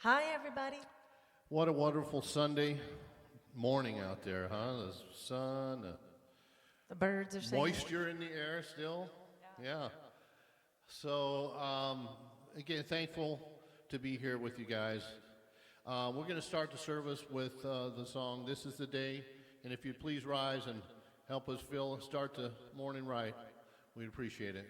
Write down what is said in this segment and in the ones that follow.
Hi, everybody. What a wonderful Sunday morning out there, huh? The sun, The birds are singing. moisture in the air still. Yeah. So, again, thankful to be here with you guys. We're going to start the service with the song "This Is the Day," and if you'd please rise and help us start the morning right, we'd appreciate it.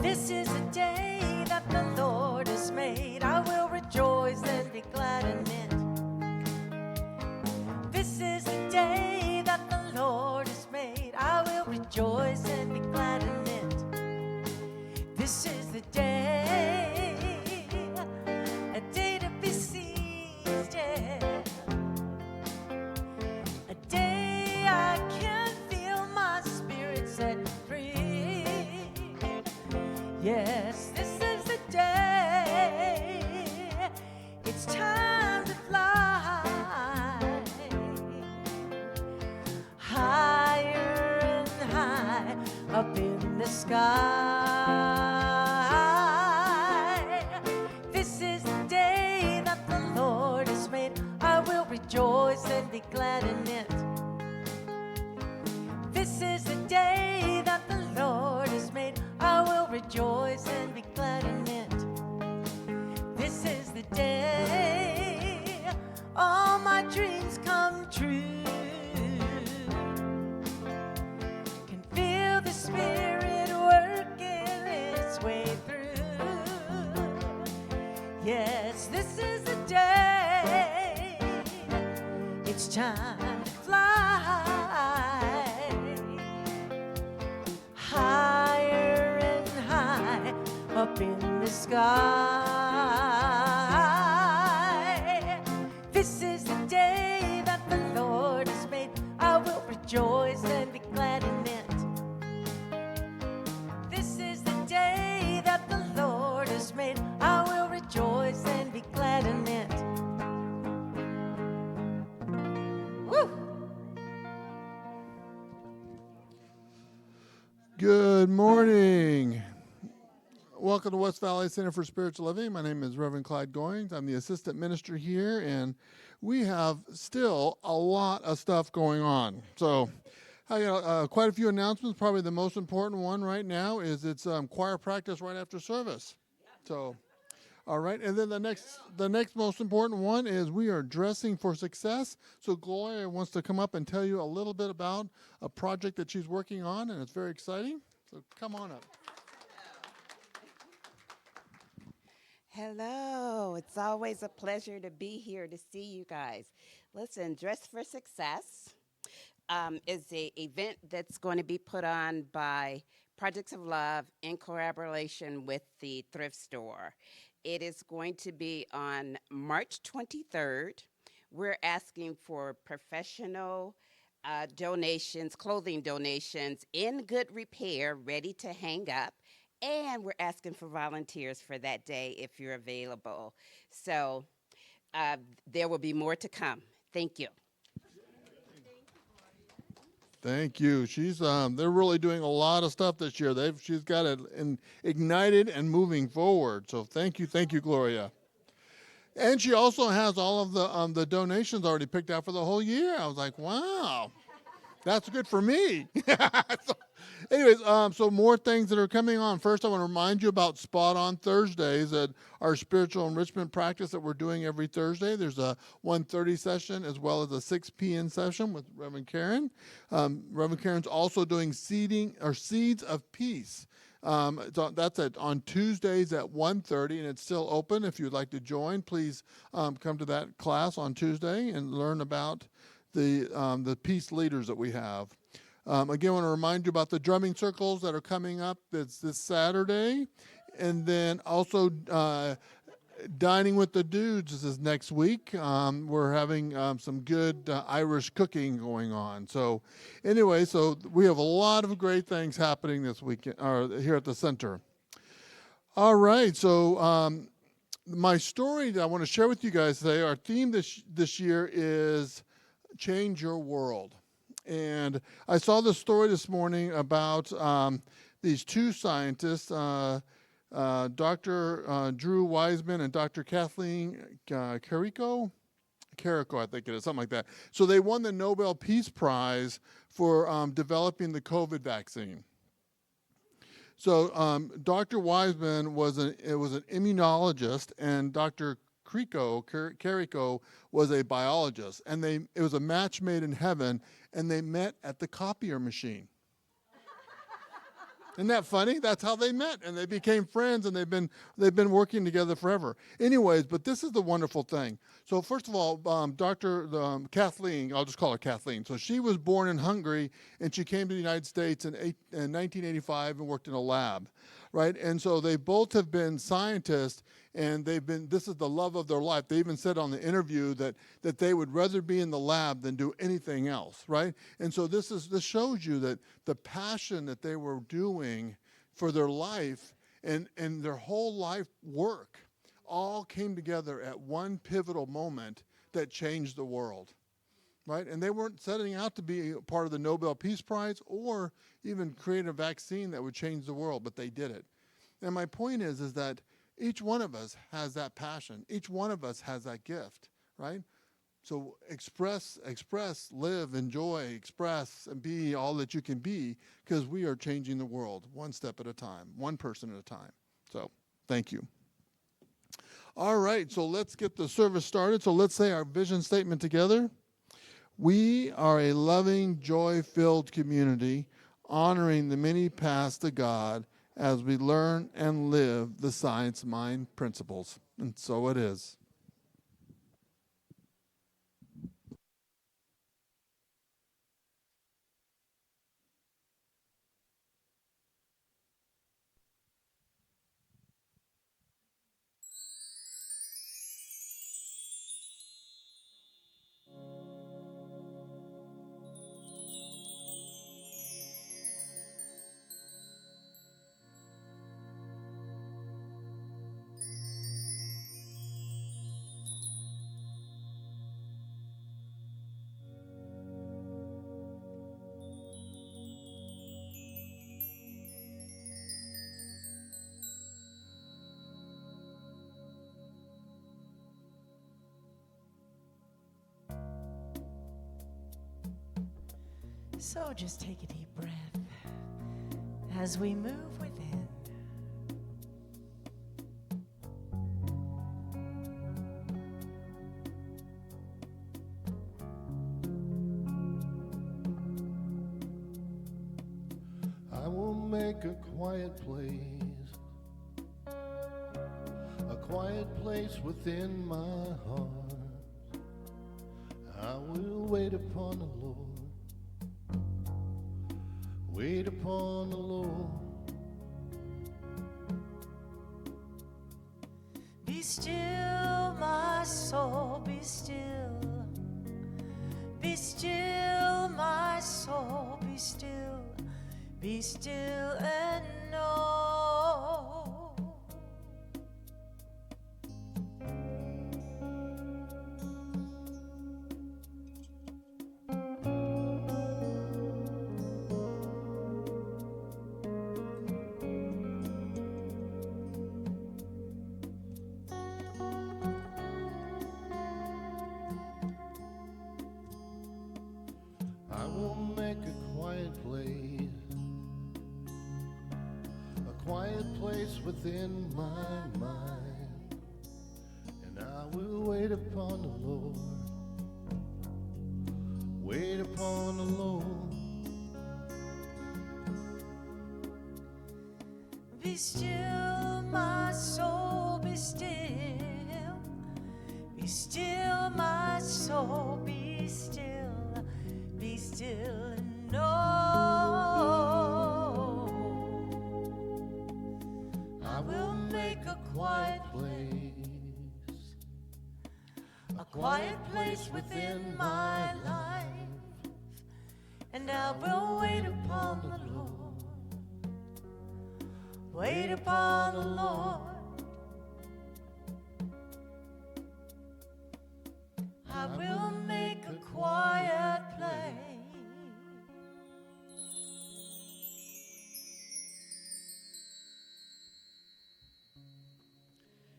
This is a day that the Lord has made. I will rejoice and be glad in it. This is the day that the Lord has made. I will rejoice and be glad in it. This is the day, a day to be seized, yeah. A day I can feel my spirit set free. Yes, this is the day. It's time to fly higher and high up in the sky. This is the day that the Lord has made. I will rejoice and be glad in it. This is the day that the Lord has made. I will rejoice and be glad in it. This is the day all my dreams come true. Can feel the Spirit working its way through. Yes, this is the day. It's time to fly higher and high up in the sky. This is the day that the Lord has made. I will rejoice and be glad in it. This is the day that the Lord has made. I will rejoice and be glad in it. Woo! Good morning. Welcome to West Valley Center for Spiritual Living. My name is Reverend Clyde Goings. I'm the assistant minister here, and we have still a lot of stuff going on. So I got quite a few announcements. Probably the most important one right now is it's choir practice right after service. So, all right. And then the next most important one is we are dressing for success. So Gloria wants to come up and tell you a little bit about a project that she's working on, and it's very exciting. So come on up. Hello, it's always a pleasure to be here to see you guys. Listen, Dress for Success is an event that's going to be put on by Projects of Love in collaboration with the thrift store. It is going to be on March 23rd. We're asking for professional donations, clothing donations in good repair, ready to hang up. And we're asking for volunteers for that day if you're available. So there will be more to come. Thank you. Thank you. They're really doing a lot of stuff this year. She's got it ignited and moving forward. So thank you, Gloria. And she also has all of the donations already picked out for the whole year. I was like, wow, that's good for me. So more things that are coming on. First, I want to remind you about Spot On Thursdays at our spiritual enrichment practice that we're doing every Thursday. There's a 1:30 session as well as a 6 p.m. session with Reverend Karen. Reverend Karen's also doing Seeds of Peace. That's on Tuesdays at 1:30, and it's still open. If you'd like to join, please come to that class on Tuesday and learn about the peace leaders that we have. Again, I want to remind you about the drumming circles that are coming up. It's this Saturday. And then also Dining with the Dudes is next week. We're having some good Irish cooking going on. So anyway, so we have a lot of great things happening this weekend here at the center. All right, so my story that I want to share with you guys today, our theme this year is Change Your World. And I saw the story this morning about these two scientists, Dr. Drew Wiseman and Dr. Kathleen Carrico, I think it is, something like that. So they won the Nobel Peace Prize for developing the COVID vaccine. So Dr. Wiseman was an immunologist, and Dr. Carrico was a biologist. And it was a match made in heaven, and they met at the copier machine. Isn't that funny? That's how they met, and they became friends, and they've been working together forever. Anyways, but this is the wonderful thing. So first of all, Kathleen, I'll just call her Kathleen. So she was born in Hungary, and she came to the United States in 1985 and worked in a lab, right? And so they both have been scientists, and this is the love of their life. They even said on the interview that they would rather be in the lab than do anything else, right? And so this shows you that the passion that they were doing for their life and their whole life work all came together at one pivotal moment that changed the world, right? And they weren't setting out to be a part of the Nobel Peace Prize or even create a vaccine that would change the world, but they did it. And my point is that each one of us has that passion. Each one of us has that gift, right? So express, live, enjoy, express, and be all that you can be, because we are changing the world one step at a time, one person at a time. So thank you. All right, so let's get the service started. So let's say our vision statement together. We are a loving, joy-filled community, honoring the many paths to God as we learn and live the science mind principles. And so it is. So just take a deep breath as we move within. I will make a quiet place within my heart. I will wait upon the Lord. Wait upon the Lord. Be still, my soul, be still. Be still, my soul, be still. Be still and know. I will make a quiet place within my mind, and I will wait upon the Lord. Wait upon the Lord. Be still, my soul, be still. Be still, my soul, be still. Be still and know. I will make a quiet place within my life, and I will wait upon the Lord. Wait upon the Lord. I will make a quiet place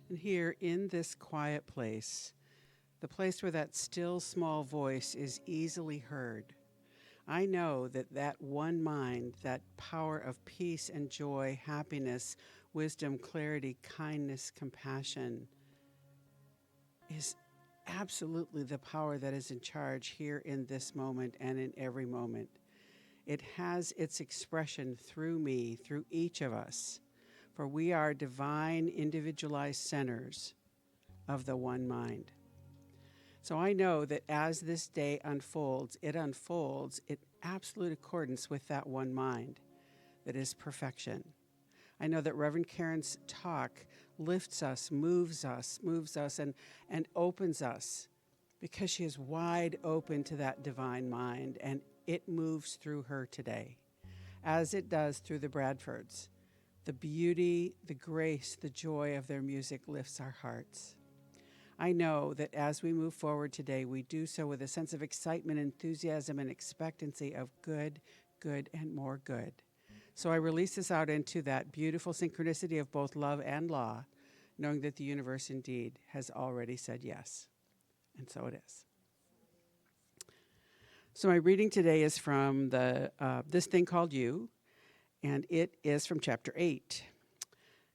And here in this quiet place, the place where that still small voice is easily heard, I know that that one mind, that power of peace and joy, happiness, wisdom, clarity, kindness, compassion, is absolutely the power that is in charge here in this moment and in every moment. It has its expression through me, through each of us, for we are divine, individualized centers of the one mind. So I know that as this day unfolds in absolute accordance with that one mind that is perfection. I know that Reverend Karen's talk lifts us, moves us, and opens us because she is wide open to that divine mind, and it moves through her today, as it does through the Bradfords. The beauty, the grace, the joy of their music lifts our hearts. I know that as we move forward today, we do so with a sense of excitement, enthusiasm, and expectancy of good, good, and more good. So I release this out into that beautiful synchronicity of both love and law, knowing that the universe indeed has already said yes. And so it is. So my reading today is from This Thing Called You, and it is from chapter 8.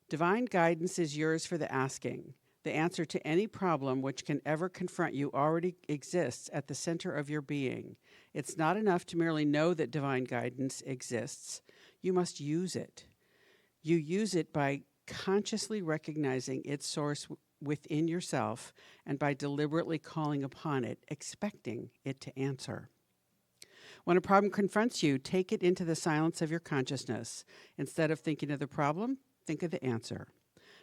Divine guidance is yours for the asking. The answer to any problem which can ever confront you already exists at the center of your being. It's not enough to merely know that divine guidance exists. You must use it. You use it by consciously recognizing its source within yourself and by deliberately calling upon it, expecting it to answer. When a problem confronts you, take it into the silence of your consciousness. Instead of thinking of the problem, think of the answer.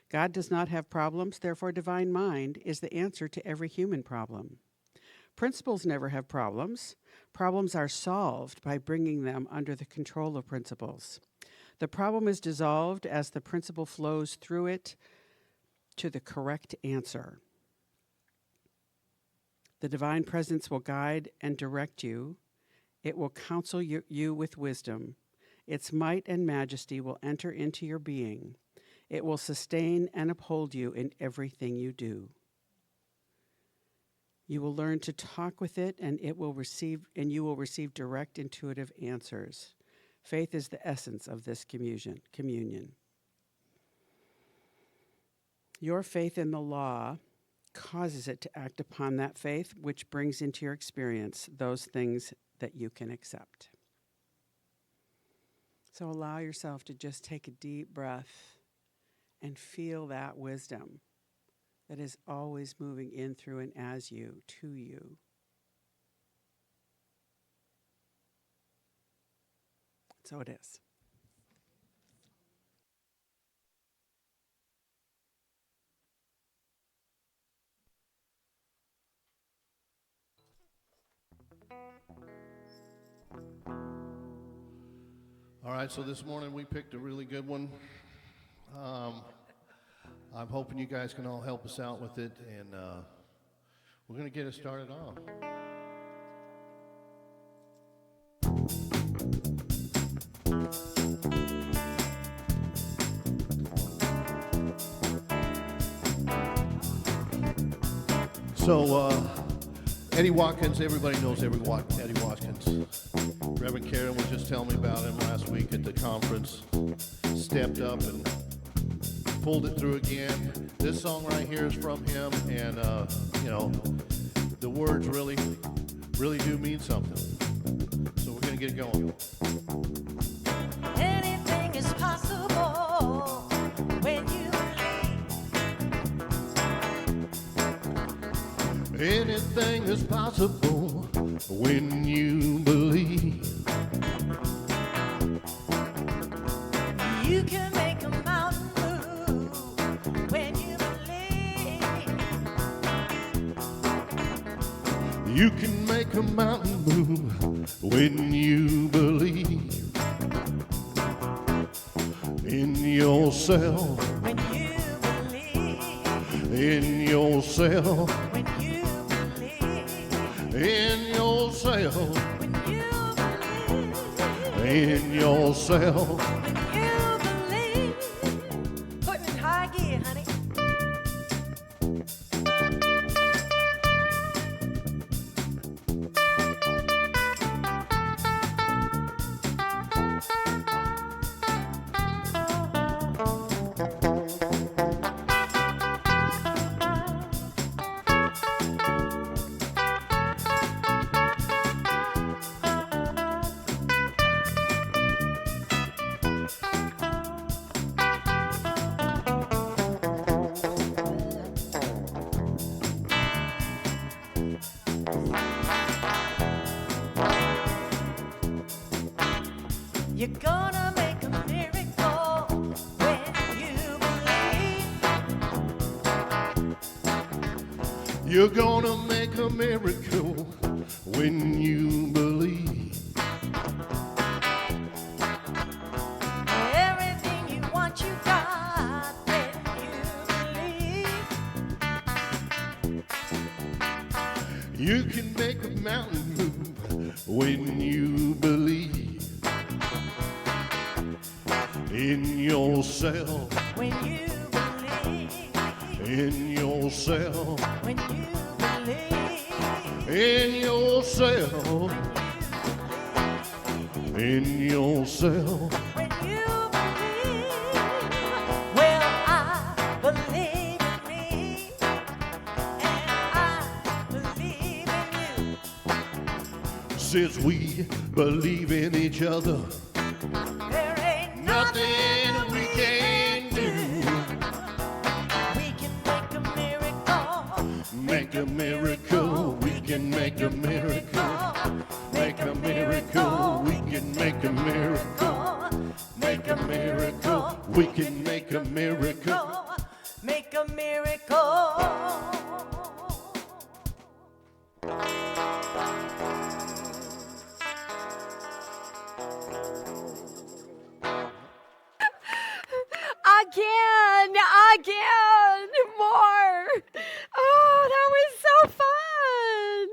God does not have problems, therefore divine mind is the answer to every human problem. Principles never have problems. Problems are solved by bringing them under the control of principles. The problem is dissolved as the principle flows through it to the correct answer. The divine presence will guide and direct you. It will counsel you with wisdom. Its might and majesty will enter into your being. It will sustain and uphold you in everything you do. You will learn to talk with it, and you will receive direct intuitive answers. Faith is the essence of this communion. Your faith in the law causes it to act upon that faith, which brings into your experience those things that you can accept. So allow yourself to just take a deep breath and feel that wisdom that is always moving in, through, and as you, to you. So it is. All right, so this morning we picked a really good one. I'm hoping you guys can all help us out with it, and we're going to get it started off. So, Eddie Watkins, everybody knows Eddie Watkins. Reverend Karen was just telling me about him last week at the conference. Stepped up and pulled it through again. This song right here is from him, and the words really do mean something. So we're gonna get going. Anything is possible when you believe. Anything is possible when you believe. You can make a mountain move when you believe. You can make a mountain move when you believe in yourself. When you believe. In yourself. When you believe. In yourself. When you believe. In yourself. When you believe. Putting in high gear, honey. You're gonna make a miracle when you believe. Everything you want, you got when you believe. You can make a mountain move when you believe in yourself, When you believe. in yourself, When you believe. in yourself, in yourself. When you believe. Well, I believe in me. And I believe in you. Since we believe in each other, There ain't nothing we can do. We can make a miracle. Make a miracle, we can make a miracle. Make a miracle, we can make a miracle. Make a miracle, we can make a miracle. Make a miracle. Again, more. Oh, that was so fun.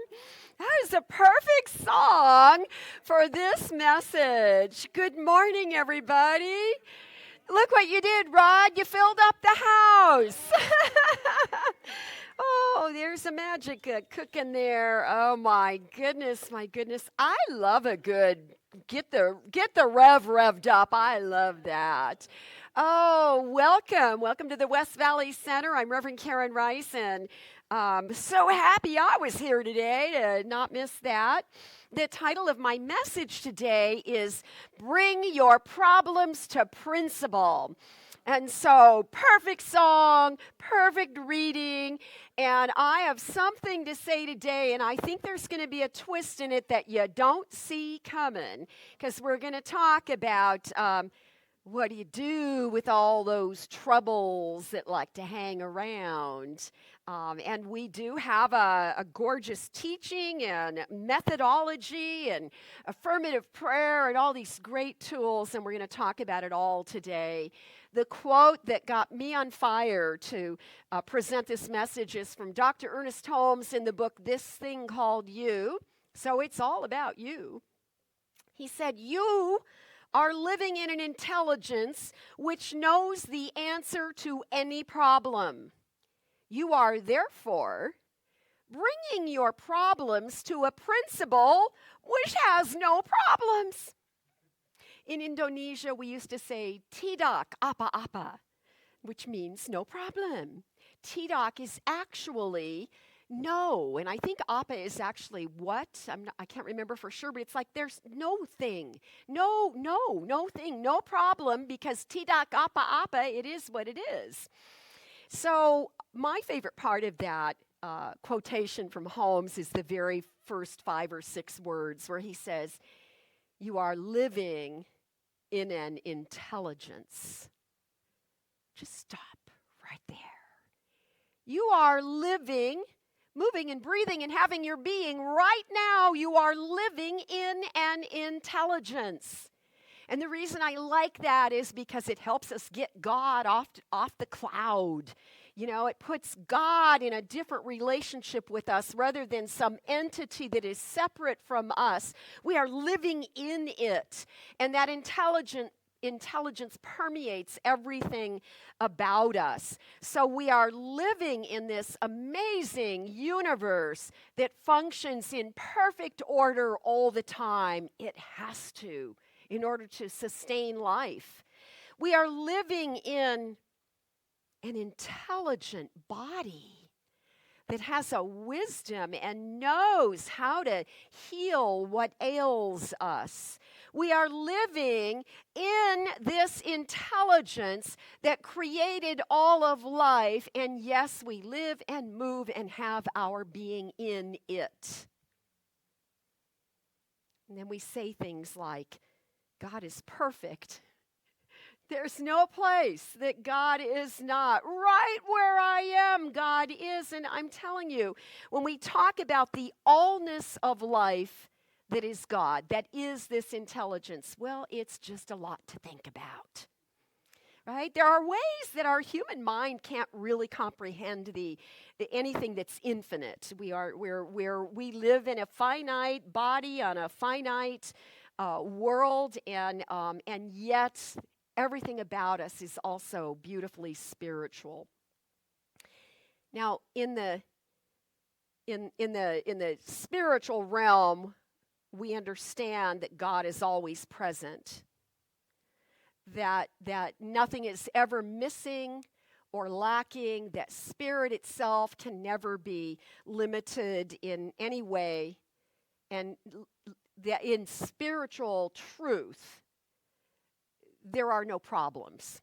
That is a perfect song for this message. Good morning, everybody. Look what you did, Rod. You filled up the house. Oh, there's a magic cooking there. Oh my goodness, my goodness. I love a good get the revved up. I love that. Oh, welcome to the West Valley Center. I'm Reverend Karen Rice, and so happy I was here today to not miss that. The title of my message today is Bring Your Problems to Principle. And so, perfect song, perfect reading, and I have something to say today, and I think there's going to be a twist in it that you don't see coming, because we're going to talk about what do you do with all those troubles that like to hang around? And we do have a gorgeous teaching and methodology and affirmative prayer and all these great tools, and we're going to talk about it all today. The quote that got me on fire to present this message is from Dr. Ernest Holmes in the book This Thing Called You. So it's all about you. He said, "You are living in an intelligence which knows the answer to any problem. You are therefore bringing your problems to a principle which has no problems." In Indonesia, we used to say, "Tidak apa-apa," which means no problem. Tidak is actually no, and I think apa is actually what? I can't remember for sure, but it's like there's no thing. No thing, no problem, because tidak apa-apa, it is what it is. So my favorite part of that quotation from Holmes is the very first 5 or 6 words where he says, "You are living in an intelligence." Just stop right there. You are living, moving and breathing and having your being right now. You are living in an intelligence. And the reason I like that is because it helps us get God off the cloud. You know, it puts God in a different relationship with us rather than some entity that is separate from us. We are living in it. And that intelligence permeates everything about us. So we are living in this amazing universe that functions in perfect order all the time. It has to, in order to sustain life. We are living in an intelligent body that has a wisdom and knows how to heal what ails us. We are living in this intelligence that created all of life, and yes, we live and move and have our being in it. And then we say things like, God is perfect. There's no place that God is not. Right where I am, God is. And I'm telling you, when we talk about the allness of life that is God, that is this intelligence, well, it's just a lot to think about. Right? There are ways that our human mind can't really comprehend the anything that's infinite. We live in a finite body on a finite world, and yet everything about us is also beautifully spiritual. Now, in the spiritual realm, we understand that God is always present. That nothing is ever missing or lacking, that spirit itself can never be limited in any way, and that in spiritual truth, there are no problems.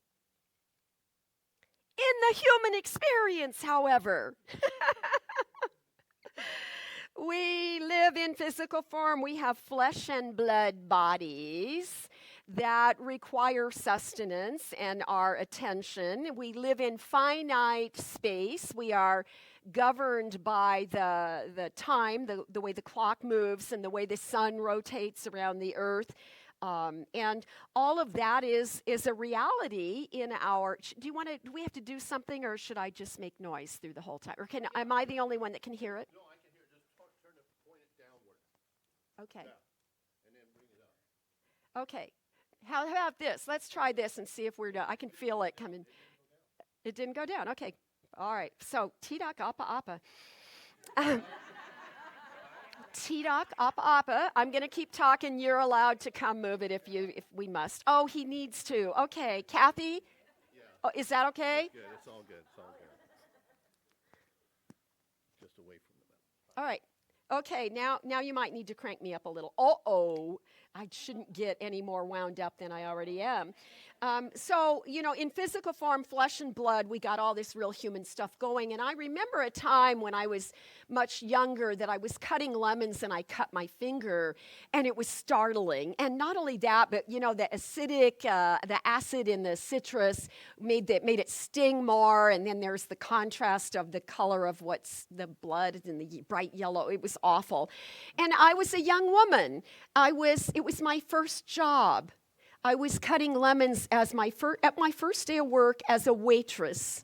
In the human experience, however, we live in physical form. We have flesh and blood bodies that require sustenance and our attention. We live in finite space. We are governed by the time, the way the clock moves and the way the sun rotates around the earth. And all of that is a reality in our. Do we have to do something, or should I just make noise through the whole time? Or am I the only one that can hear it? No, I can hear it. Just turn it, point it downward. Okay. Yeah. And then bring it up. Okay. How about this? Let's try this and see if we're done. I can feel it coming. It didn't go down. Okay. All right. So, T-Doc, Appa, Appa. T-Doc, Appa, Appa. I'm going to keep talking. You're allowed to come move it if we must. Oh, he needs to. Okay. Kathy? Yeah. Oh, is that okay? Good. It's all good. It's all good. Just away from the middle. All right. Okay, now you might need to crank me up a little. Uh-oh, I shouldn't get any more wound up than I already am. So, in physical form, flesh and blood, we got all this real human stuff going. And I remember a time when I was much younger that I was cutting lemons and I cut my finger, and it was startling. And not only that, but, the the acid in the citrus made it sting more. And then there's the contrast of the color of what's the blood and the bright yellow. It was awful. And I was a young woman. It was my first job. I was cutting lemons at my first day of work as a waitress.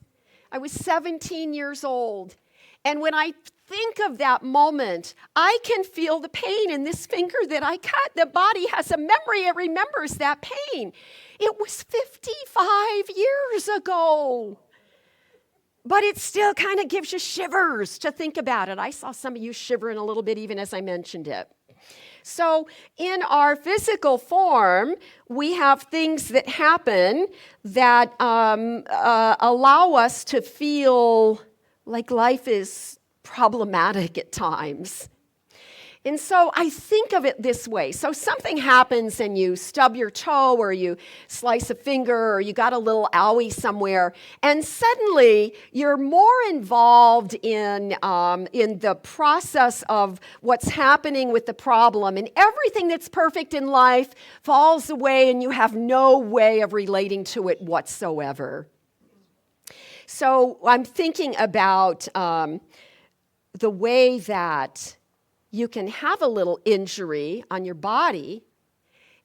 I was 17 years old. And when I think of that moment, I can feel the pain in this finger that I cut. The body has a memory. It remembers that pain. It was 55 years ago. But it still kind of gives you shivers to think about it. I saw some of you shivering a little bit even as I mentioned it. So in our physical form, we have things that happen that allow us to feel like life is problematic at times. And so I think of it this way. So something happens and you stub your toe or you slice a finger or you got a little owie somewhere, and suddenly you're more involved in the process of what's happening with the problem, and everything that's perfect in life falls away and you have no way of relating to it whatsoever. So I'm thinking about the way that you can have a little injury on your body,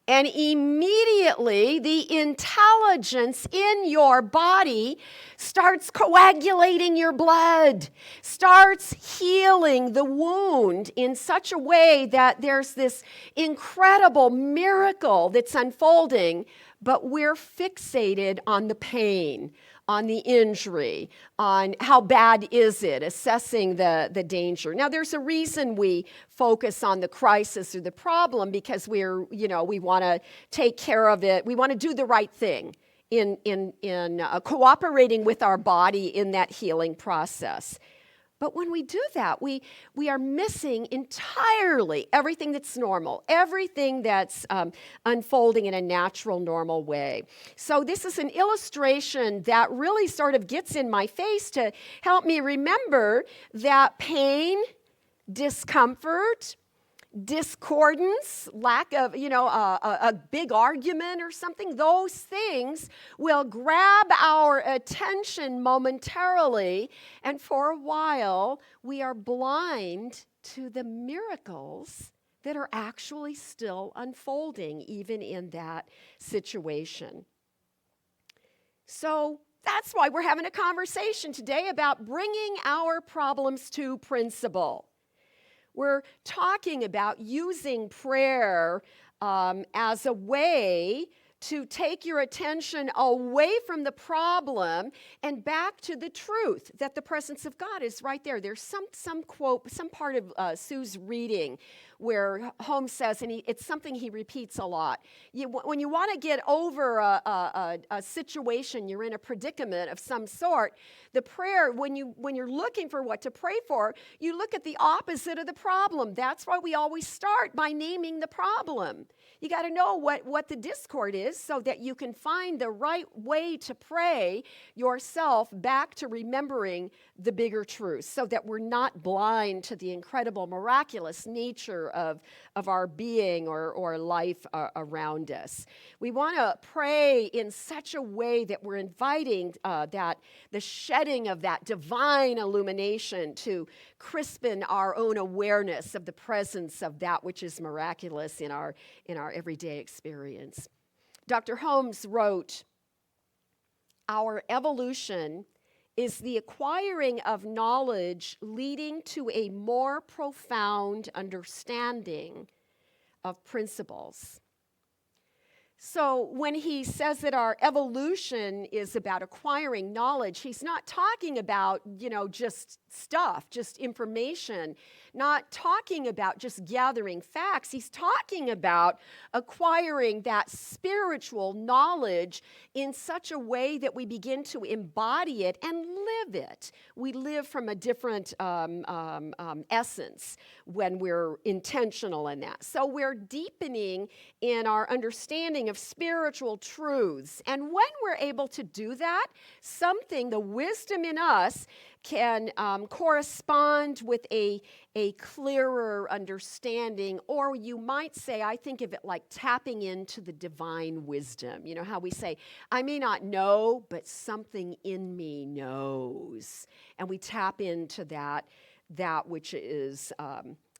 and immediately the intelligence in your body starts coagulating your blood, starts healing the wound in such a way that there's this incredible miracle that's unfolding, but we're fixated on the pain, on the injury, on how bad is it, assessing the danger. Now, there's a reason we focus on the crisis or the problem, because we want to take care of it. We want to do the right thing in cooperating with our body in that healing process. But when we do that, we are missing entirely everything that's normal, everything that's unfolding in a natural, normal way. So this is an illustration that really sort of gets in my face to help me remember that pain, discomfort, discordance, lack of, a big argument or something, those things will grab our attention momentarily, and for a while, we are blind to the miracles that are actually still unfolding, even in that situation. So that's why we're having a conversation today about bringing our problems to principle. We're talking about using prayer as a way to take your attention away from the problem and back to the truth that the presence of God is right there. There's some quote, some part of Sue's reading where Holmes says, and it's something he repeats a lot. When you want to get over a situation, you're in a predicament of some sort, the prayer, when you're looking for what to pray for, you look at the opposite of the problem. That's why we always start by naming the problem. You got to know what the discord is so that you can find the right way to pray yourself back to remembering the bigger truth, so that we're not blind to the incredible, miraculous nature of our being or life around us. We want to pray in such a way that we're inviting that the shedding of that divine illumination to crispen our own awareness of the presence of that which is miraculous in our everyday experience. Dr. Holmes wrote, "Our evolution is the acquiring of knowledge leading to a more profound understanding of principles." So when he says that our evolution is about acquiring knowledge, he's not talking about, just stuff, just information, not talking about just gathering facts. He's talking about acquiring that spiritual knowledge in such a way that we begin to embody it and live it. We live from a different essence when we're intentional in that. So we're deepening in our understanding of spiritual truths. And when we're able to do that, the wisdom in us can correspond with a clearer understanding, or you might say, I think of it like tapping into the divine wisdom. You know how we say, I may not know, but something in me knows. And we tap into that which is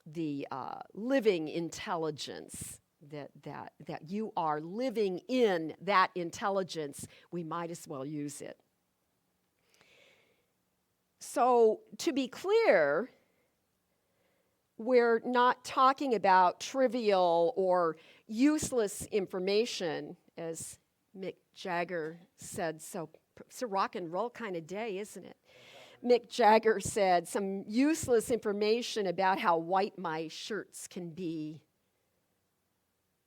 the living intelligence, that you are living in that intelligence. We might as well use it. So, to be clear, we're not talking about trivial or useless information, as Mick Jagger said. So it's a rock and roll kind of day, isn't it? Mick Jagger said some useless information about how white my shirts can be.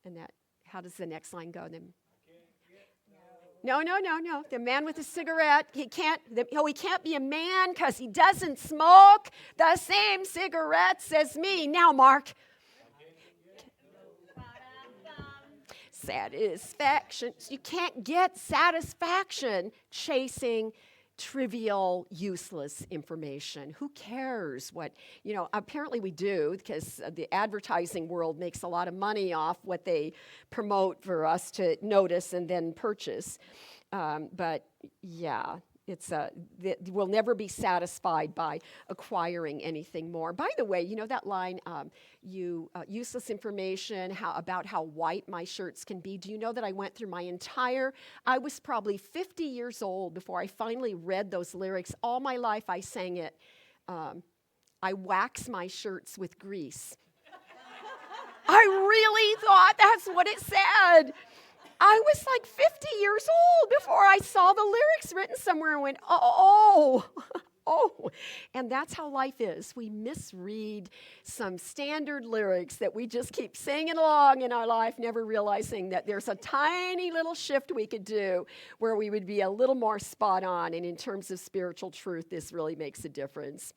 And how does the next line go? No. The man with the cigarette, he can't be a man because he doesn't smoke the same cigarettes as me. Now, Mark. Satisfaction. You can't get satisfaction chasing trivial, useless information. Who cares what, apparently we do, because the advertising world makes a lot of money off what they promote for us to notice and then purchase. But yeah, we'll never be satisfied by acquiring anything more. By the way, that line, useless information about how white my shirts can be. Do you know that I went through I was probably 50 years old before I finally read those lyrics. All my life I sang it. I wax my shirts with grease. I really thought that's what it said. I was like 50 years old before I saw the lyrics written somewhere and went, oh. And that's how life is. We misread some standard lyrics that we just keep singing along in our life, never realizing that there's a tiny little shift we could do where we would be a little more spot on. And in terms of spiritual truth, this really makes a difference.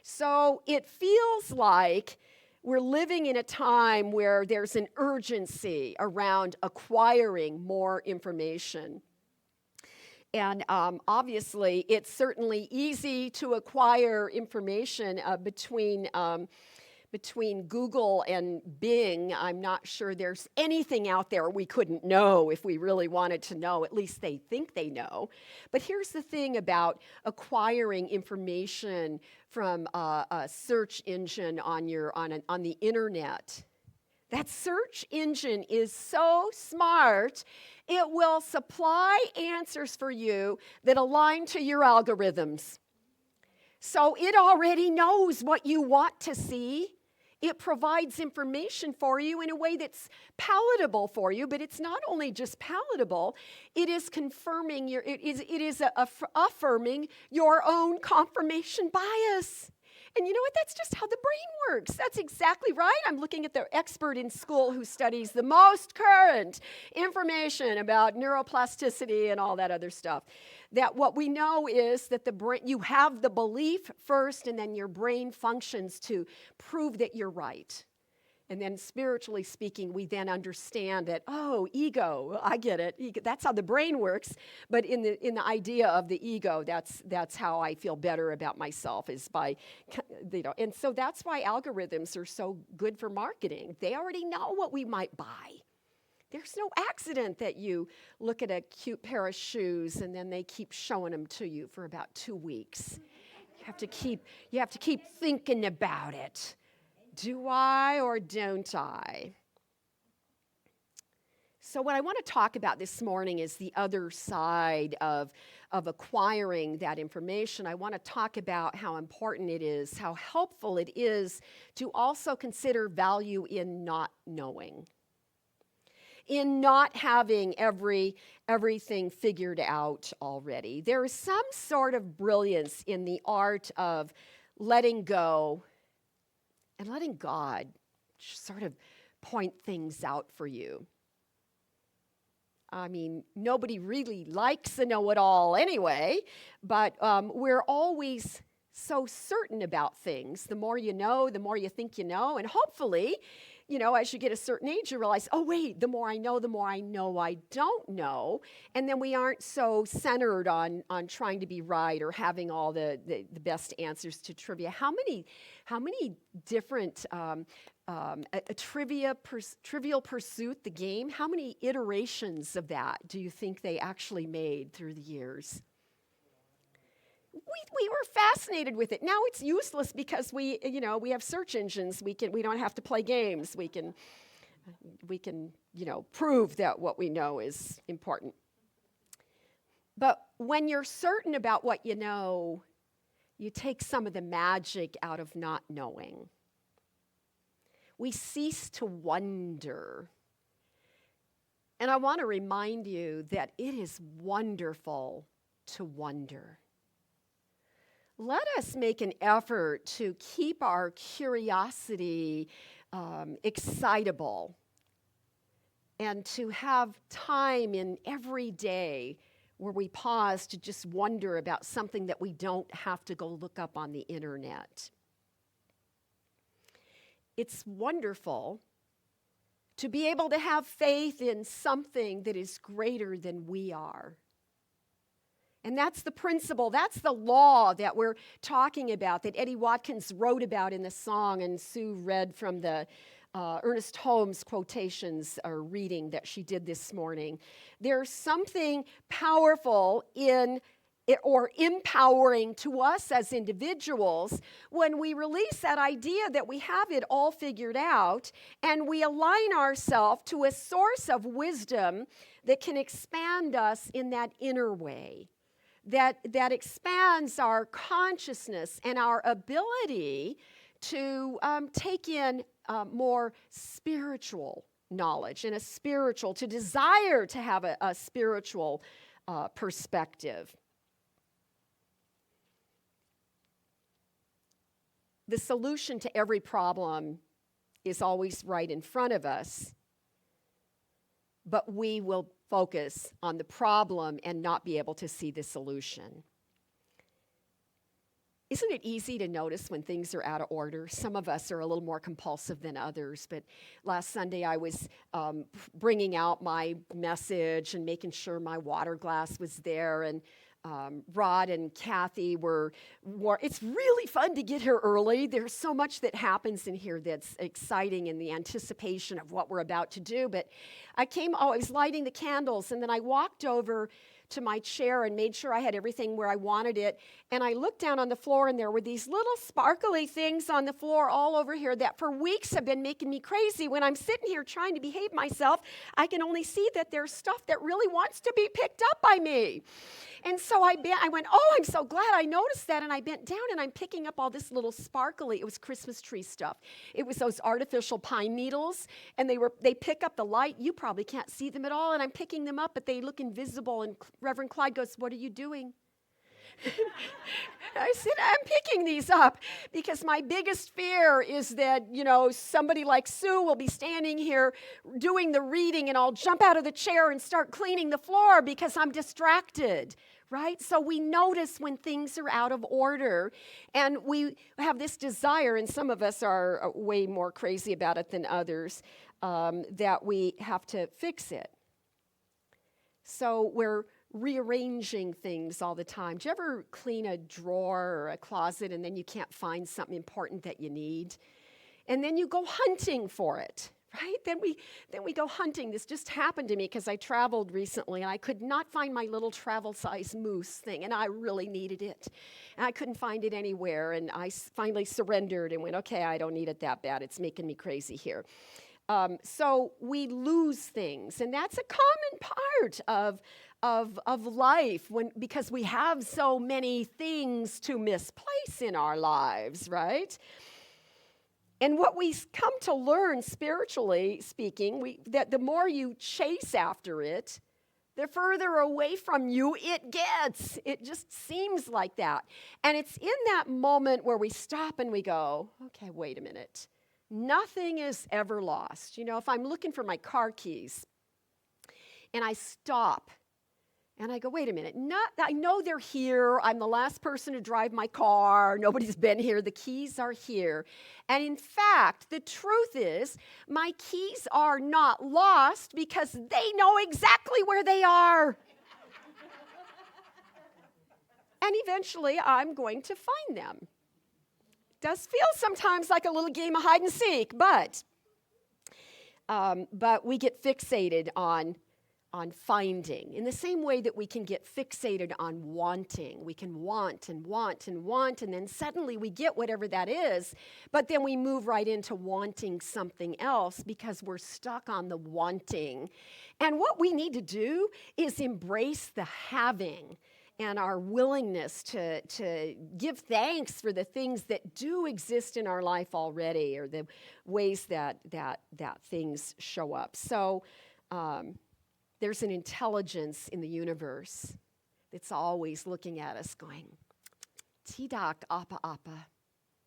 So it feels like we're living in a time where there's an urgency around acquiring more information. And obviously, it's certainly easy to acquire information between between Google and Bing, I'm not sure there's anything out there we couldn't know if we really wanted to know. At least they think they know. But here's the thing about acquiring information from a search engine on the internet. That search engine is so smart, it will supply answers for you that align to your algorithms. So it already knows what you want to see. It provides information for you in a way that's palatable for you, but it's not only just palatable, it is confirming affirming your own confirmation bias. And you know what? That's just how the brain works. That's exactly right. I'm looking at the expert in school who studies the most current information about neuroplasticity and all that other stuff. That what we know is that the brain, you have the belief first, and then your brain functions to prove that you're right. And then spiritually speaking, we then understand that, oh, ego, I get it. Ego, that's how the brain works. But in the idea of the ego, that's how I feel better about myself, is by, and so that's why algorithms are so good for marketing. They already know what we might buy. There's no accident that you look at a cute pair of shoes and then they keep showing them to you for about 2 weeks. You have to keep thinking about it. Do I or don't I? So what I want to talk about this morning is the other side of acquiring that information. I want to talk about how important it is, how helpful it is to also consider value in not knowing, in not having everything figured out already. There is some sort of brilliance in the art of letting go and letting God sort of point things out for you. I mean, nobody really likes a know-it-all anyway, but we're always so certain about things. The more you know, the more you think you know, and hopefully, as you get a certain age, you realize, oh, wait, the more I know I don't know. And then we aren't so centered on trying to be right or having all the best answers to trivia. How many different Trivial Pursuit, the game, how many iterations of that do you think they actually made through the years? We were fascinated with it. Now it's useless because we have search engines. We don't have to play games. We can prove that what we know is important. But when you're certain about what you know, you take some of the magic out of not knowing. We cease to wonder. And I want to remind you that it is wonderful to wonder. Let us make an effort to keep our curiosity excitable and to have time in every day where we pause to just wonder about something that we don't have to go look up on the internet. It's wonderful to be able to have faith in something that is greater than we are. And that's the principle, that's the law that we're talking about, that Eddie Watkins wrote about in the song, and Sue read from the Ernest Holmes quotations or reading that she did this morning. There's something powerful in or empowering to us as individuals when we release that idea that we have it all figured out and we align ourselves to a source of wisdom that can expand us in that inner way, that expands our consciousness and our ability to take in more spiritual knowledge and to desire to have a spiritual perspective. The solution to every problem is always right in front of us, but we will focus on the problem and not be able to see the solution. Isn't it easy to notice when things are out of order? Some of us are a little more compulsive than others, but last Sunday I was bringing out my message and making sure my water glass was there, and Rod and Kathy were, it's really fun to get here early. There's so much that happens in here that's exciting in the anticipation of what we're about to do. But I was lighting the candles, and then I walked over to my chair and made sure I had everything where I wanted it. And I looked down on the floor, and there were these little sparkly things on the floor all over here that for weeks have been making me crazy. When I'm sitting here trying to behave myself, I can only see that there's stuff that really wants to be picked up by me. And so I went, oh, I'm so glad I noticed that. And I bent down, and I'm picking up all this little sparkly, it was Christmas tree stuff. It was those artificial pine needles, and they pick up the light. You probably can't see them at all, and I'm picking them up, but they look invisible. And Reverend Clyde goes, what are you doing? I said, I'm picking these up because my biggest fear is that, somebody like Sue will be standing here doing the reading, and I'll jump out of the chair and start cleaning the floor because I'm distracted, right? So we notice when things are out of order, and we have this desire, and some of us are way more crazy about it than others, that we have to fix it. So we're rearranging things all the time. Do you ever clean a drawer or a closet and then you can't find something important that you need? And then you go hunting for it, right? Then we go hunting. This just happened to me because I traveled recently, and I could not find my little travel size moose thing, and I really needed it. And I couldn't find it anywhere, and I finally surrendered and went, okay, I don't need it that bad. It's making me crazy here. So we lose things, and that's a common part of life because we have so many things to misplace in our lives, right? And what we come to learn, spiritually speaking, that the more you chase after it, the further away from you it gets. It just seems like that. And it's in that moment where we stop and we go, okay, wait a minute. Nothing is ever lost. If I'm looking for my car keys and I stop and I go, wait a minute, I know they're here. I'm the last person to drive my car. Nobody's been here. The keys are here. And in fact, the truth is my keys are not lost because they know exactly where they are. And eventually I'm going to find them. Does feel sometimes like a little game of hide and seek, but we get fixated on finding. In the same way that we can get fixated on wanting. We can want and want and want, and then suddenly we get whatever that is, but then we move right into wanting something else because we're stuck on the wanting. And what we need to do is embrace the having and our willingness to give thanks for the things that do exist in our life already, or the ways that things show up. So there's an intelligence in the universe that's always looking at us going, T-Doc, Appa, Appa,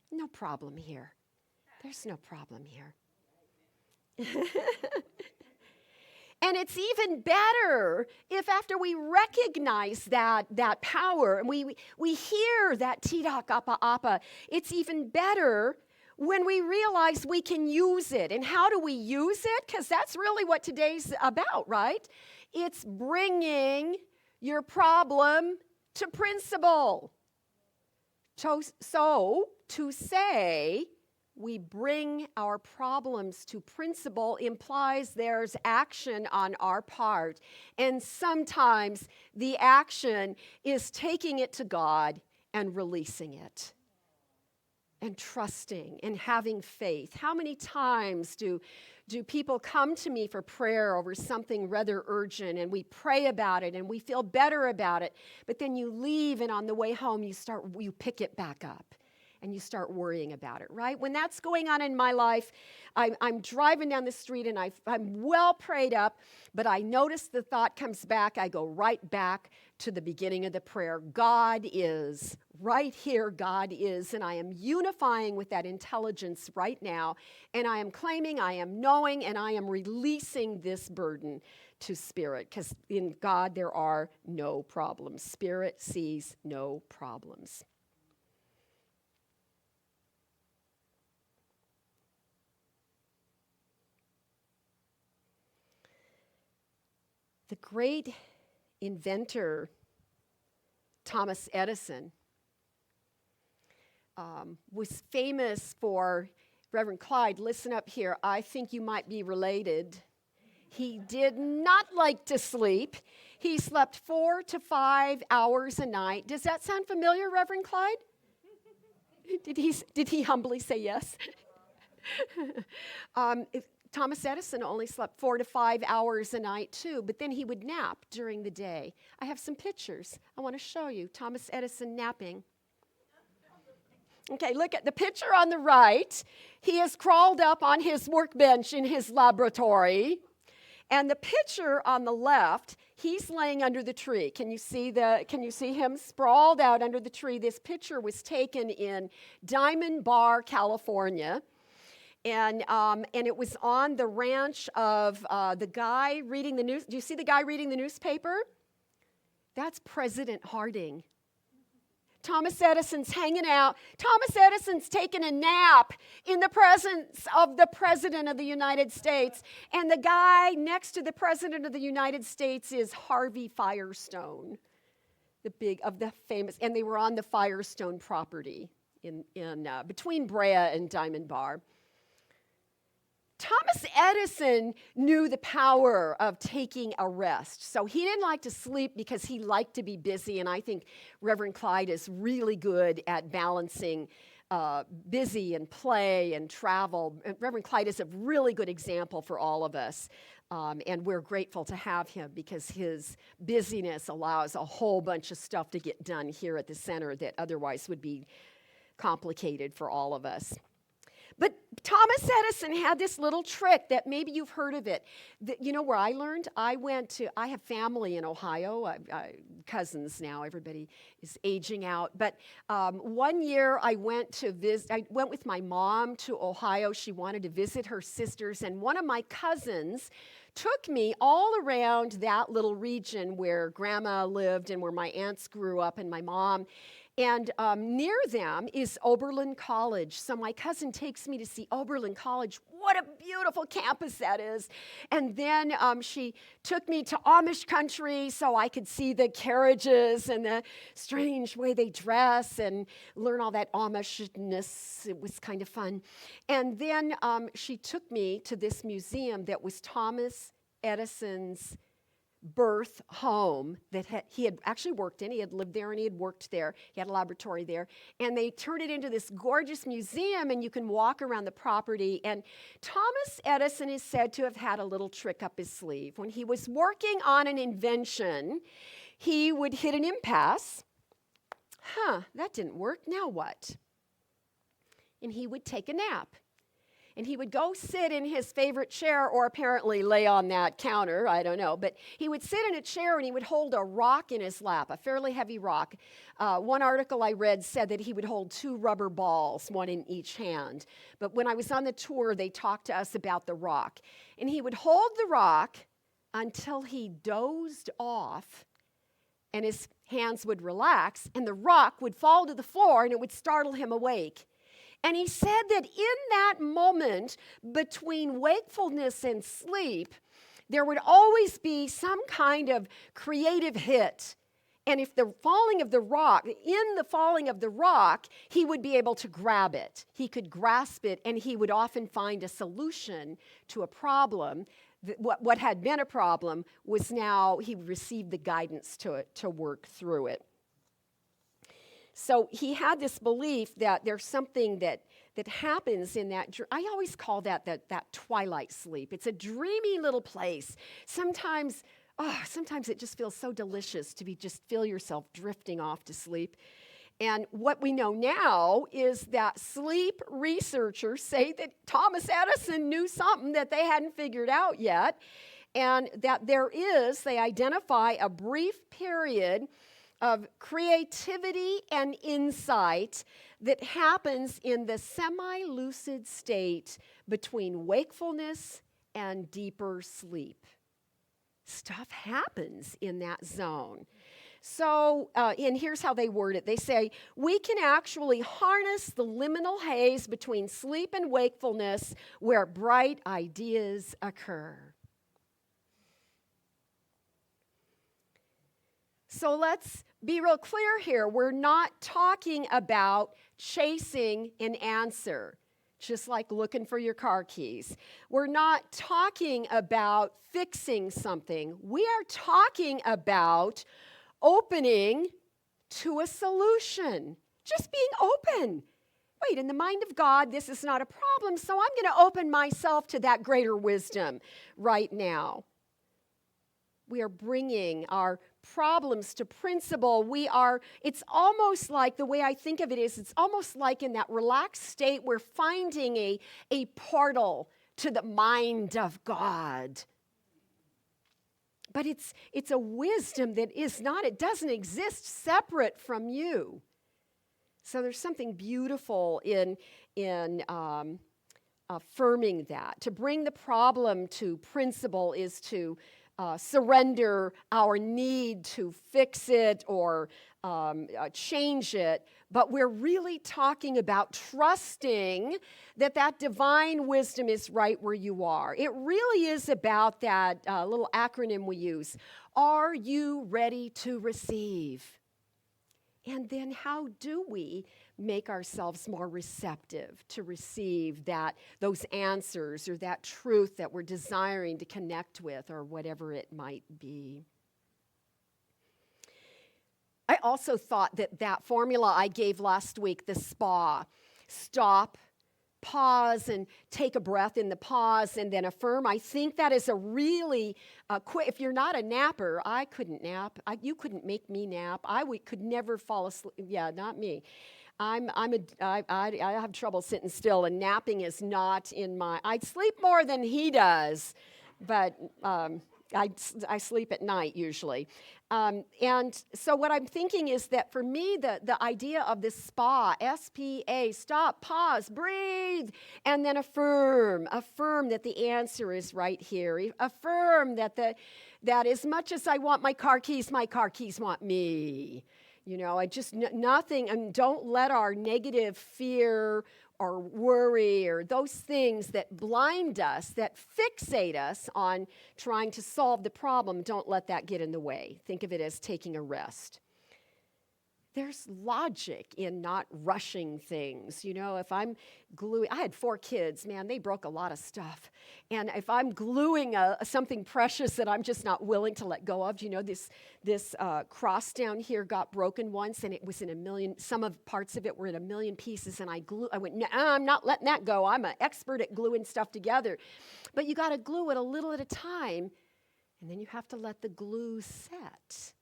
no problem here. There's no problem here. And it's even better if after we recognize that power, and we hear that T-Doc, Appa, Appa, it's even better when we realize we can use it. And how do we use it? Because that's really what today's about, right? It's bringing your problem to principle. So to say we bring our problems to principle implies there's action on our part. And sometimes the action is taking it to God and releasing it and trusting and having faith. How many times do people come to me for prayer over something rather urgent, and we pray about it and we feel better about it, but then you leave and on the way home you pick it back up and you start worrying about it, right? When that's going on in my life, I'm driving down the street and I'm well prayed up, but I notice the thought comes back. I go right back to the beginning of the prayer. God is. Right here, God is. And I am unifying with that intelligence right now. And I am claiming, I am knowing, and I am releasing this burden to Spirit. Because in God, there are no problems. Spirit sees no problems. The great inventor Thomas Edison was famous for, Reverend Clyde, listen up here. I think you might be related. He did not like to sleep. He slept 4 to 5 hours a night. Does that sound familiar, Reverend Clyde? Did he humbly say yes? Thomas Edison only slept 4 to 5 hours a night too, but then he would nap during the day. I have some pictures I want to show you. Thomas Edison napping. Okay, look at the picture on the right. He has crawled up on his workbench in his laboratory. And the picture on the left, he's laying under the tree. Can you see him sprawled out under the tree? This picture was taken in Diamond Bar, California. And it was on the ranch of the guy reading the news. Do you see the guy reading the newspaper? That's President Harding. Thomas Edison's hanging out. Thomas Edison's taking a nap in the presence of the President of the United States. And the guy next to the President of the United States is Harvey Firestone, the famous, and they were on the Firestone property in between Brea and Diamond Bar. Thomas Edison knew the power of taking a rest. So he didn't like to sleep because he liked to be busy. And I think Reverend Clyde is really good at balancing busy and play and travel. Reverend Clyde is a really good example for all of us. And we're grateful to have him because his busyness allows a whole bunch of stuff to get done here at the center that otherwise would be complicated for all of us. But Thomas Edison had this little trick that maybe you've heard of it. You know where I learned? I have family in Ohio, cousins now, everybody is aging out. But one year I went with my mom to Ohio. She wanted to visit her sisters, and one of my cousins took me all around that little region where Grandma lived and where my aunts grew up and my mom. And near them is Oberlin College. So my cousin takes me to see Oberlin College. What a beautiful campus that is. And then she took me to Amish country so I could see the carriages and the strange way they dress and learn all that Amishness. It was kind of fun. And then she took me to this museum that was Thomas Edison's birth home that he had actually worked in. He had lived there and he had worked there. He had a laboratory there. And they turned it into this gorgeous museum, and you can walk around the property. And Thomas Edison is said to have had a little trick up his sleeve. When he was working on an invention, he would hit an impasse. That didn't work. Now what? And he would take a nap. And he would go sit in his favorite chair, or apparently lay on that counter, I don't know. But he would sit in a chair and he would hold a rock in his lap, a fairly heavy rock. One article I read said that he would hold 2 rubber balls, one in each hand. But when I was on the tour, they talked to us about the rock. And he would hold the rock until he dozed off and his hands would relax and the rock would fall to the floor and it would startle him awake. And he said that in that moment between wakefulness and sleep, there would always be some kind of creative hit. And if in the falling of the rock, he would be able to grab it. He could grasp it, and he would often find a solution to a problem. What had been a problem was now he received the guidance to work through it. So he had this belief that there's something that happens in that. I always call that twilight sleep. It's a dreamy little place. Sometimes it just feels so delicious to just feel yourself drifting off to sleep. And what we know now is that sleep researchers say that Thomas Edison knew something that they hadn't figured out yet, and that they identify a brief period of creativity and insight that happens in the semi-lucid state between wakefulness and deeper sleep. Stuff happens in that zone. So, and here's how they word it. They say, we can actually harness the liminal haze between sleep and wakefulness where bright ideas occur. So let's be real clear here. We're not talking about chasing an answer, just like looking for your car keys. We're not talking about fixing something. We are talking about opening to a solution, just being open. Wait, in the mind of God, this is not a problem, so I'm going to open myself to that greater wisdom right now. We are bringing our problems to principle. It's almost like, the way I think of it is, it's almost like in that relaxed state, we're finding a portal to the mind of God. But it's a wisdom that it doesn't exist separate from you. So there's something beautiful in affirming that. To bring the problem to principle is to surrender our need to fix it or change it, but we're really talking about trusting that divine wisdom is right where you are. It really is about that little acronym we use. Are you ready to receive? And then how do we make ourselves more receptive to receive those answers or that truth that we're desiring to connect with, or whatever it might be? I also thought that formula I gave last week, the SPA, stop, pause, and take a breath in the pause, and then affirm. I think that is a really quick. If you're not a napper, I couldn't nap. You couldn't make me nap. Could never fall asleep. Yeah, not me. I have trouble sitting still, and napping is not in my. I sleep more than he does, but I sleep at night usually. And so what I'm thinking is that for me, the idea of this SPA, S-P-A, stop, pause, breathe, and then affirm that the answer is right here. Affirm that as much as I want my car keys want me. You know, nothing, and don't let our negative fear or worry or those things that blind us, that fixate us on trying to solve the problem, don't let that get in the way. Think of it as taking a rest. There's logic in not rushing things. You know, if I'm gluing, I had 4 kids, man, they broke a lot of stuff. And if I'm gluing something precious that I'm just not willing to let go of, you know, this cross down here got broken once, and it was in a million, some of parts of it were in a million pieces, and I went, no, I'm not letting that go. I'm an expert at gluing stuff together. But you got to glue it a little at a time, and then you have to let the glue set,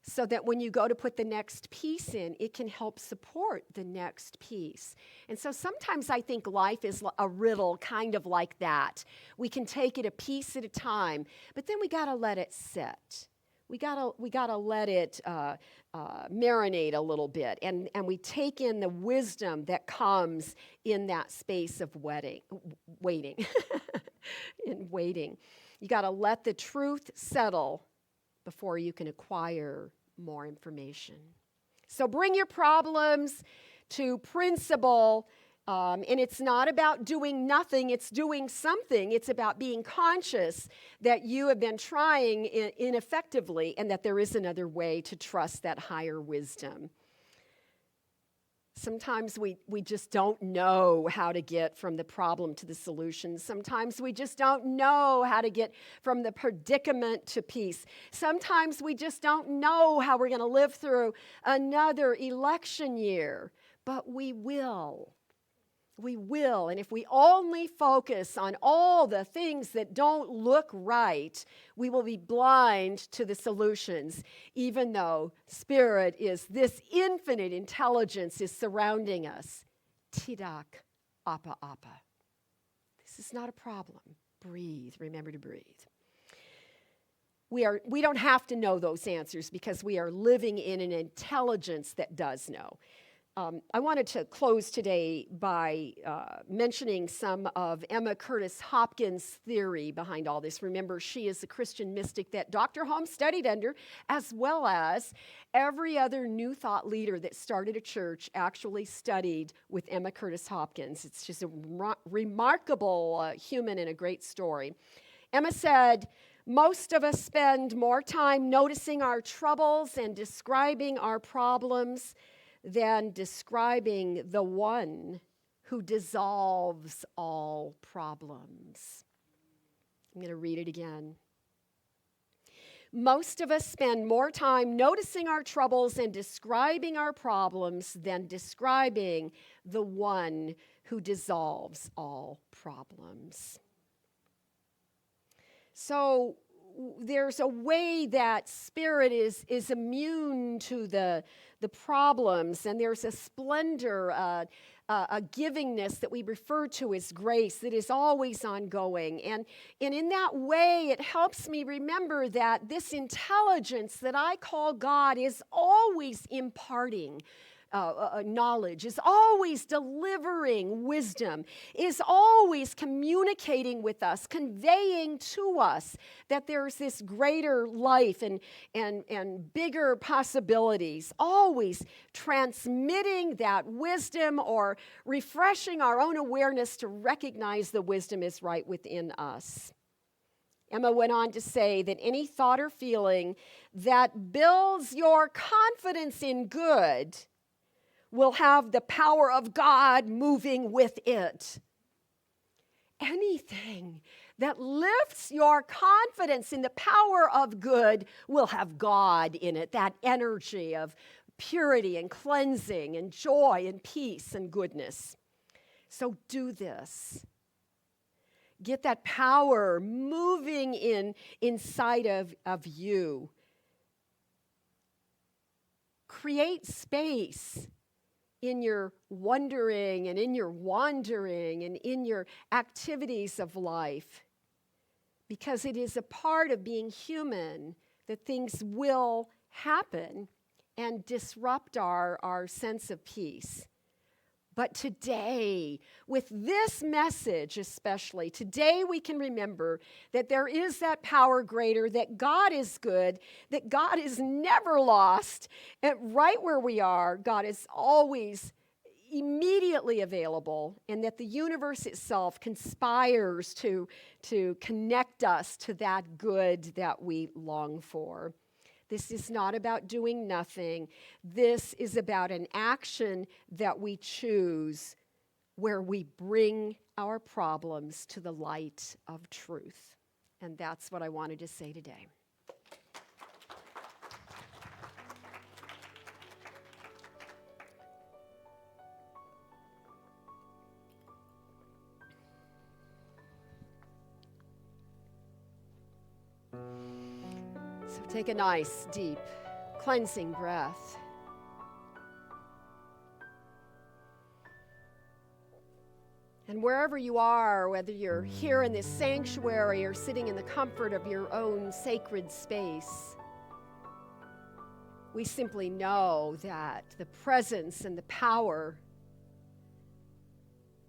so that when you go to put the next piece in, it can help support the next piece. And so sometimes I think life is a riddle kind of like that. We can take it a piece at a time, but then we got to let it set. We gotta let it marinate a little bit, and we take in the wisdom that comes in that space of waiting. In waiting. You got to let the truth settle before you can acquire more information. So bring your problems to principle, and it's not about doing nothing, it's doing something. It's about being conscious that you have been trying ineffectively, and that there is another way to trust that higher wisdom. Sometimes we just don't know how to get from the problem to the solution. Sometimes we just don't know how to get from the predicament to peace. Sometimes we just don't know how we're going to live through another election year. But we will. We will. And if we only focus on all the things that don't look right, we will be blind to the solutions, even though Spirit is this infinite intelligence is surrounding us. Tidak apa apa. This is not a problem. Breathe. Remember to breathe. We don't have to know those answers because we are living in an intelligence that does know. I wanted to close today by mentioning some of Emma Curtis Hopkins' theory behind all this. Remember, she is a Christian mystic that Dr. Holmes studied under, as well as every other New Thought leader that started a church actually studied with Emma Curtis Hopkins. It's just a remarkable human and a great story. Emma said, Most of us spend more time noticing our troubles and describing our problems than describing the one who dissolves all problems. I'm going to read it again. Most of us spend more time noticing our troubles and describing our problems than describing the one who dissolves all problems. So there's a way that spirit is immune to the problems, and there's a splendor, a givingness that we refer to as grace that is always ongoing. And in that way, it helps me remember that this intelligence that I call God is always imparting knowledge, is always delivering wisdom, is always communicating with us, conveying to us that there's this greater life and bigger possibilities, always transmitting that wisdom or refreshing our own awareness to recognize the wisdom is right within us. Emma went on to say that any thought or feeling that builds your confidence in good will have the power of God moving with it. Anything that lifts your confidence in the power of good will have God in it, that energy of purity and cleansing and joy and peace and goodness. So do this. Get that power moving inside of you. Create space in your wondering and in your wandering and in your activities of life, because it is a part of being human that things will happen and disrupt our sense of peace. But today, with this message especially, today we can remember that there is that power greater, that God is good, that God is never lost, and right where we are, God is always immediately available, and that the universe itself conspires to connect us to that good that we long for. This is not about doing nothing. This is about an action that we choose where we bring our problems to the light of truth. And that's what I wanted to say today. So take a nice, deep, cleansing breath. And wherever you are, whether you're here in this sanctuary or sitting in the comfort of your own sacred space, we simply know that the presence and the power,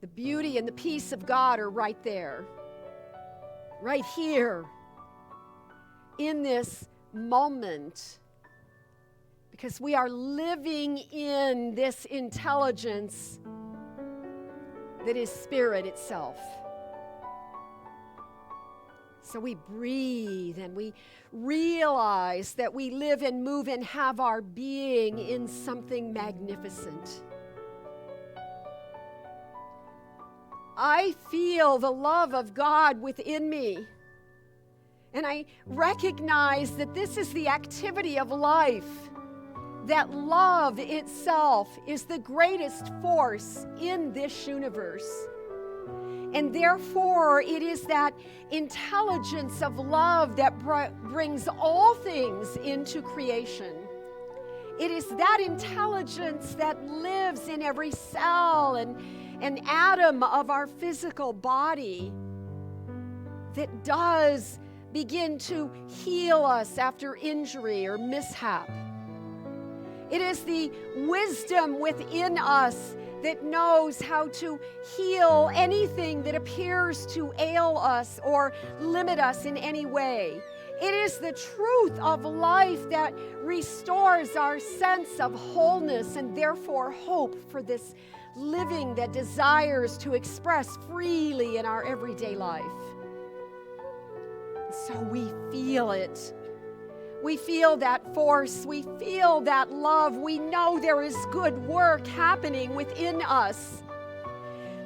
the beauty and the peace of God are right there, right here, in this moment, because we are living in this intelligence that is spirit itself. So we breathe and we realize that we live and move and have our being in something magnificent. I feel the love of God within me. And I recognize that this is the activity of life, that love itself is the greatest force in this universe. And therefore, it is that intelligence of love that brings all things into creation. It is that intelligence that lives in every cell and atom of our physical body that does begin to heal us after injury or mishap. It is the wisdom within us that knows how to heal anything that appears to ail us or limit us in any way. It is the truth of life that restores our sense of wholeness and therefore hope for this living that desires to express freely in our everyday life. So we feel it. We feel that force. We feel that love. We know there is good work happening within us.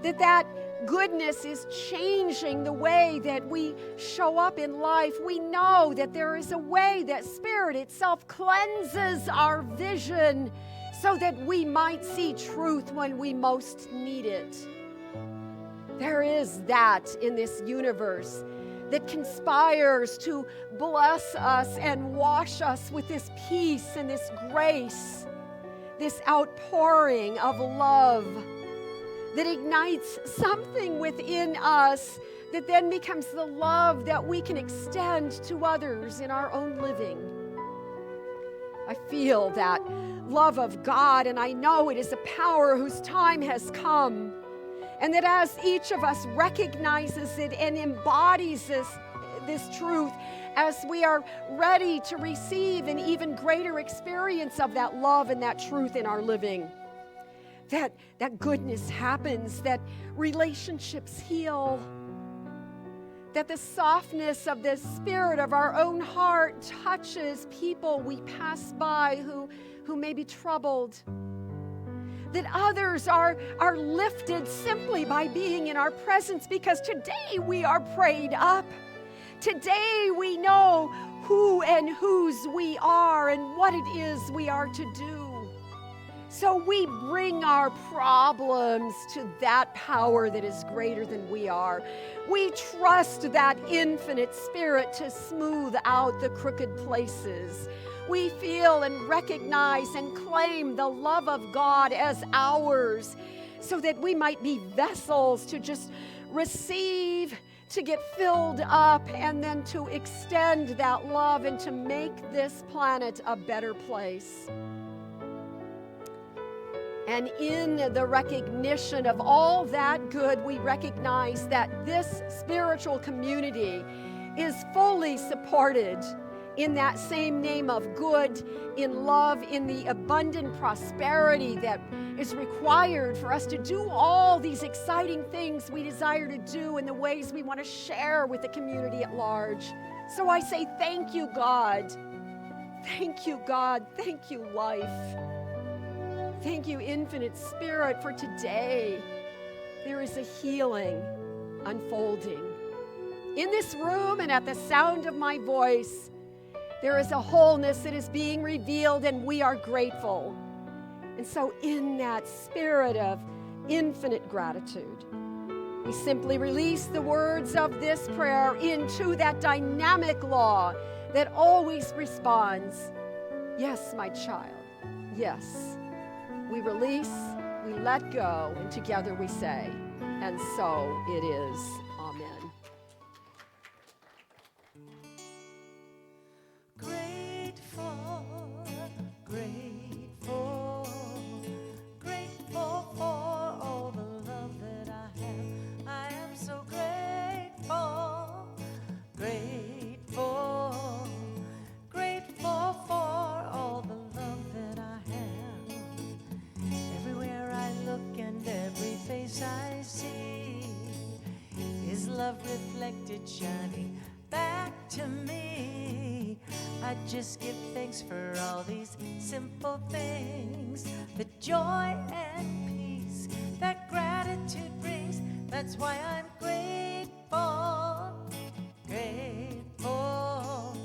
That goodness is changing the way that we show up in life. We know that there is a way that Spirit itself cleanses our vision so that we might see truth when we most need it. There is that in this universe that conspires to bless us and wash us with this peace and this grace, this outpouring of love that ignites something within us that then becomes the love that we can extend to others in our own living. I feel that love of God, and I know it is a power whose time has come. And that as each of us recognizes it and embodies this truth, as we are ready to receive an even greater experience of that love and that truth in our living, that goodness happens, that relationships heal, that the softness of the spirit of our own heart touches people we pass by who may be troubled, that others are lifted simply by being in our presence, because today we are prayed up. Today we know who and whose we are and what it is we are to do. So we bring our problems to that power that is greater than we are. We trust that infinite Spirit to smooth out the crooked places. We feel and recognize and claim the love of God as ours, so that we might be vessels to just receive, to get filled up, and then to extend that love and to make this planet a better place. And in the recognition of all that good, we recognize that this spiritual community is fully supported in that same name of good, in love, in the abundant prosperity that is required for us to do all these exciting things we desire to do in the ways we want to share with the community at large. So I say thank you, God. Thank you, God. Thank you, life. Thank you, infinite Spirit, for today. There is a healing unfolding. In this room and at the sound of my voice, there is a wholeness that is being revealed, and we are grateful. And so in that spirit of infinite gratitude, we simply release the words of this prayer into that dynamic law that always responds, yes, my child, yes. We release, we let go, and together we say, and so it is. Amen. Grateful, grateful, grateful for all the love that I have. I am so grateful, grateful, grateful for all the love that I have. Everywhere I look and every face I see is love reflected, shining back to me. I just give thanks for all these simple things, the joy and peace that gratitude brings. That's why I'm grateful, grateful,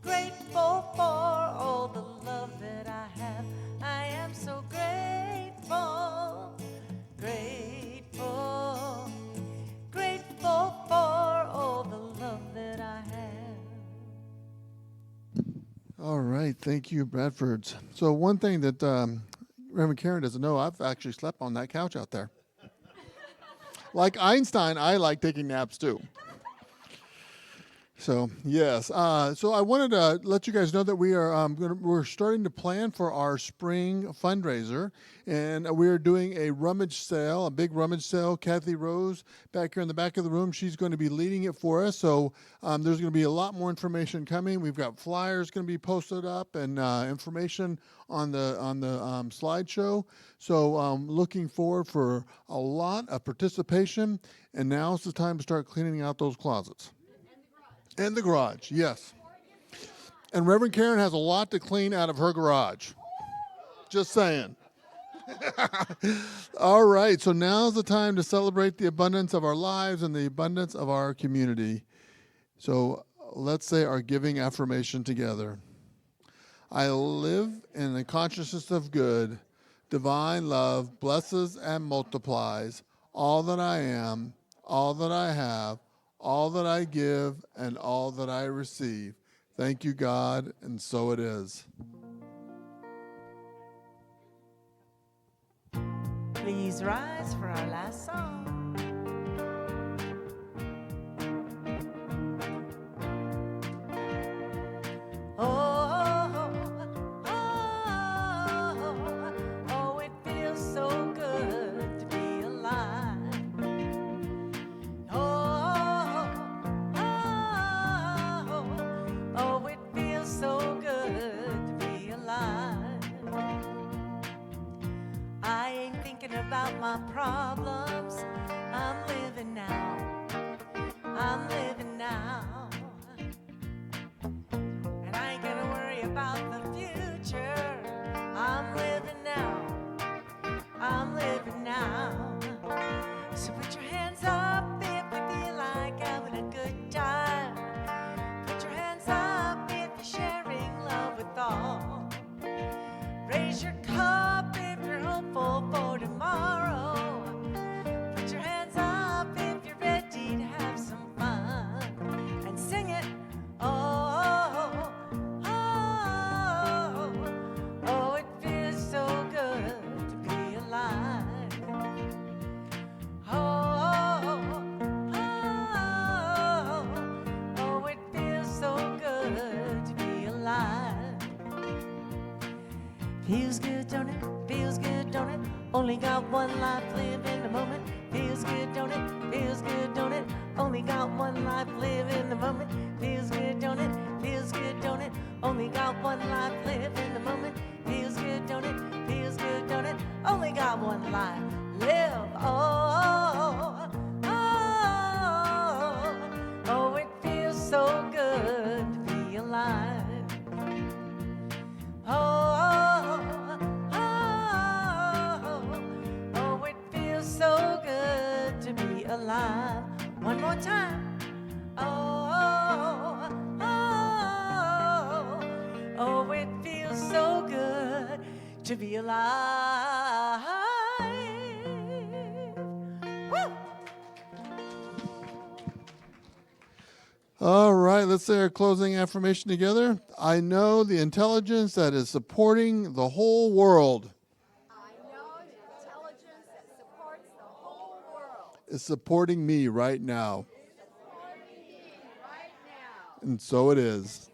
grateful for all the love that I have. I am so grateful, grateful, grateful for all the love that I have. All right, thank you, Bradfords. So one thing that Reverend Karen doesn't know, I've actually slept on that couch out there. Like Einstein, I like taking naps too. So yes, so I wanted to let you guys know that we are we're starting to plan for our spring fundraiser, and we are doing a rummage sale, a big rummage sale. Kathy Rose back here in the back of the room, she's going to be leading it for us. So there's going to be a lot more information coming. We've got flyers going to be posted up and information on the slideshow. So looking forward for a lot of participation. And now's the time to start cleaning out those closets. And the garage, yes. And Reverend Karen has a lot to clean out of her garage. Just saying. All right, so now's the time to celebrate the abundance of our lives and the abundance of our community. So let's say our giving affirmation together. I live in the consciousness of good. Divine love blesses and multiplies all that I am, all that I have, all that I give, and all that I receive. Thank you, God, and so it is. Please rise for our last song. Oh, oh, oh, it feels so good to be alive. Oh, oh, oh, it feels so good to be alive. I ain't thinking about my problems. I'm living now. I'm living now. And I ain't gonna worry about the future. I'm living now. I'm living now. So put your hands up if you feel like having a good time. Put your hands up if you're sharing love with all. Raise your cup if you're hopeful for tomorrow. Put your hands up if you're ready to have some fun. And sing it. Oh, oh, oh, it feels so good to be alive. Oh, oh, oh, it feels so good to be alive. Feels good, don't it? Feels good, don't it? Only got one life, live in the moment. Feels good, don't it? Feels good, don't it? Only got one life, live in the moment. Feels good, don't it? Feels good, don't it? Only got one life, live in the moment. Feels good, don't it? Feels good, don't it? Only got one life, live. Oh, oh, oh, it feels so good to be alive. Oh, oh, oh, it feels so good to be alive. One more time. Oh, oh, oh, it feels so good to be alive. Woo! All right, let's say our closing affirmation together. I know the intelligence that is supporting the whole world I know the intelligence that supports the whole world. is supporting me right now. Supporting me right now. And so it is.